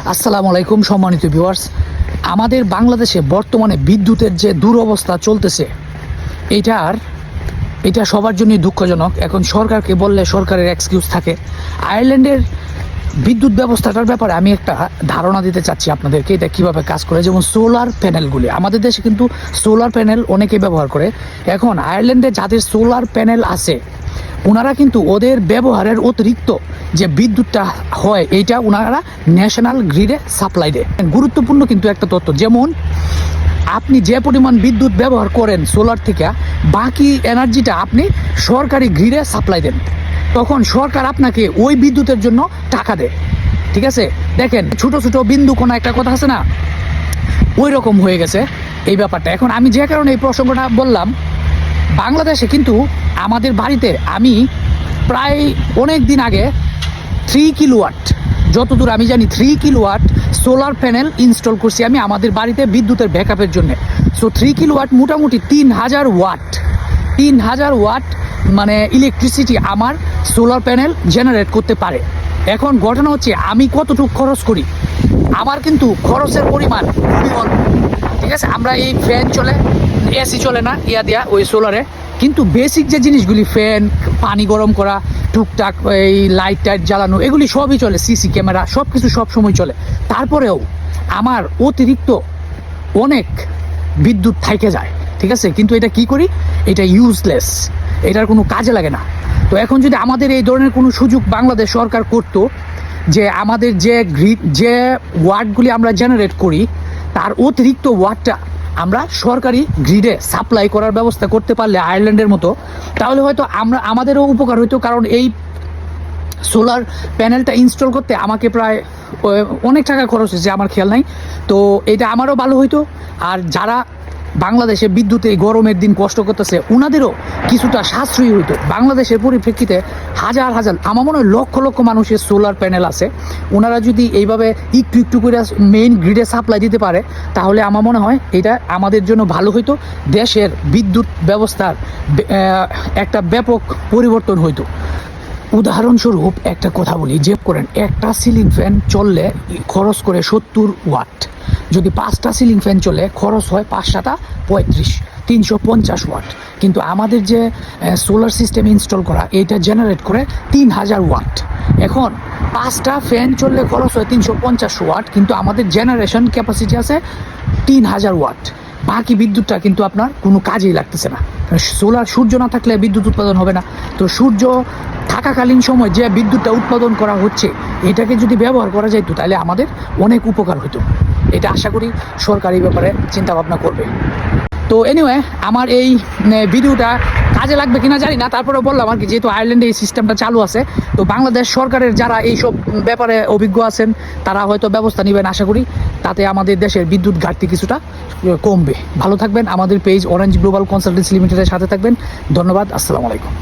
আসসালামু আলাইকুম সম্মানিত ভিউয়ার্স। আমাদের বাংলাদেশে বর্তমানে বিদ্যুতের যে দুরবস্থা চলতেছে এটা সবার জন্যই দুঃখজনক। এখন সরকারকে বললে সরকারের এক্সকিউজ থাকে। আয়ারল্যান্ডের বিদ্যুৎ ব্যবস্থাটার ব্যাপারে আমি একটা ধারণা দিতে চাচ্ছি আপনাদেরকে, এটা কীভাবে কাজ করে। যেমন সোলার প্যানেলগুলি, আমাদের দেশে কিন্তু সোলার প্যানেল অনেকে ব্যবহার করে। এখন আয়ারল্যান্ডে যাদের সোলার প্যানেল আছে ওনারা কিন্তু ওদের ব্যবহারের অতিরিক্ত যে বিদ্যুৎটা হয় এইটা ওনারা ন্যাশনাল গ্রিডে সাপ্লাই দেয়। গুরুত্বপূর্ণ কিন্তু একটা তথ্য, যেমন আপনি যে পরিমাণ বিদ্যুৎ ব্যবহার করেন সোলার থেকে, বাকি এনার্জিটা আপনি সরকারি গ্রিডে সাপ্লাই দেন, তখন সরকার আপনাকে ওই বিদ্যুতের জন্য টাকা দেয়। ঠিক আছে, দেখেন ছোট ছোট বিন্দু কোনো একটা কথা আছে না, ওই রকম হয়ে গেছে এই ব্যাপারটা। এখন আমি যে কারণে এই প্রসঙ্গটা বললাম, বাংলাদেশে কিন্তু আমাদের বাড়িতে আমি প্রায় অনেক দিন আগে 3 কিলোওয়াট, যতদূর আমি জানি 3 কিলোওয়াট সোলার প্যানেল ইনস্টল করছি আমি আমাদের বাড়িতে বিদ্যুতের ব্যাকআপের জন্য। সো 3 কিলোওয়াট মোটামুটি 3000 ওয়াট মানে ইলেকট্রিসিটি আমার সোলার প্যানেল জেনারেট করতে পারে। এখন ঘটনা হচ্ছে আমি কতটুকু খরচ করি, আমার কিন্তু খরচের পরিমাণ খুবই অল্প। ঠিক আছে, আমরা এই ফ্যান চলে, এসি চলে না ইয়া দেওয়া ওই সোলারে, কিন্তু বেসিক যে জিনিসগুলি ফ্যান, পানি গরম করা, টুকটাক এই লাইট টাইট জ্বালানো, এগুলি সবই চলে, সিসি ক্যামেরা সব কিছু সবসময় চলে। তারপরেও আমার অতিরিক্ত অনেক বিদ্যুৎ থেকে যায়। ঠিক আছে, কিন্তু এটা কি করি, এটা ইউজলেস, এটার কোনো কাজে লাগে না। তো এখন যদি আমাদের এই ধরনের কোনো সুযোগ বাংলাদেশ সরকার করত, যে আমাদের যে গ্রিড, যে ওয়াটগুলি আমরা জেনারেট করি তার অতিরিক্ত ওয়াটটা আমরা সরকারি গ্রিডে সাপ্লাই করার ব্যবস্থা করতে পারলে আয়ারল্যান্ডের মতো, তাহলে হয়তো আমাদেরও উপকার হইতো। কারণ এই সোলার প্যানেলটা ইনস্টল করতে আমাকে প্রায় অনেক টাকা খরচ হয়েছে, আমার খেয়াল নাই। তো এটা আমারও ভালো হইতো, আর যারা বাংলাদেশে বিদ্যুতে গরমের দিন কষ্ট করতেছে ওনাদেরও কিছুটা সাশ্রয়ী হইতো। বাংলাদেশের পরিপ্রেক্ষিতে হাজার হাজার, আমার মনে হয় লক্ষ লক্ষ মানুষের সোলার প্যানেল আছে, ওনারা যদি এইভাবে একটু একটু করে মেইন গ্রিডে সাপ্লাই দিতে পারে তাহলে আমার মনে হয় এটা আমাদের জন্য ভালো হইতো। দেশের বিদ্যুৎ ব্যবস্থার একটা ব্যাপক পরিবর্তন হইতো। উদাহরণস্বরূপ একটা কথা বলি, যে করেন একটা সিলিং ফ্যান চললে খরচ করে 70 ওয়াট, যদি 5টা সিলিং ফ্যান চলে খরচ হয় 5 35, 350 ওয়াট। কিন্তু আমাদের যে সোলার সিস্টেম ইনস্টল করা এইটা জেনারেট করে 3000 ওয়াট। এখন 5টা ফ্যান চললে খরচ হয় 350 ওয়াট, কিন্তু আমাদের জেনারেশন ক্যাপাসিটি আছে 3000 ওয়াট। বাকি বিদ্যুৎটা কিন্তু আপনার কোনো কাজেই লাগতেছে না। সূর্য না থাকলে বিদ্যুৎ উৎপাদন হবে না। তো সূর্য থাকাকালীন সময় যে বিদ্যুৎটা উৎপাদন করা হচ্ছে এটাকে যদি ব্যবহার করা যেত তাহলে আমাদের অনেক উপকার হতো। এটা আশা করি সরকার এই ব্যাপারে চিন্তা ভাবনা করবে। তো এনিওয়ে, আমার এই ভিডিওটা কাজে লাগবে কিনা জানি না, তারপরে বললাম আর কি, যেহেতু আয়ারল্যান্ডে এই সিস্টেমটা চালু আছে, তো বাংলাদেশ সরকারের যারা এইসব ব্যাপারে অভিজ্ঞ আছেন তারা হয়তো ব্যবস্থা নেবেন আশা করি, তাতে আমাদের দেশের বিদ্যুৎ ঘাটতি কিছুটা কমবে। ভালো থাকবেন, আমাদের পেজ অরেঞ্জ গ্লোবাল কনসালটেন্সি লিমিটেডের সাথে থাকবেন। ধন্যবাদ, আসসালামু আলাইকুম।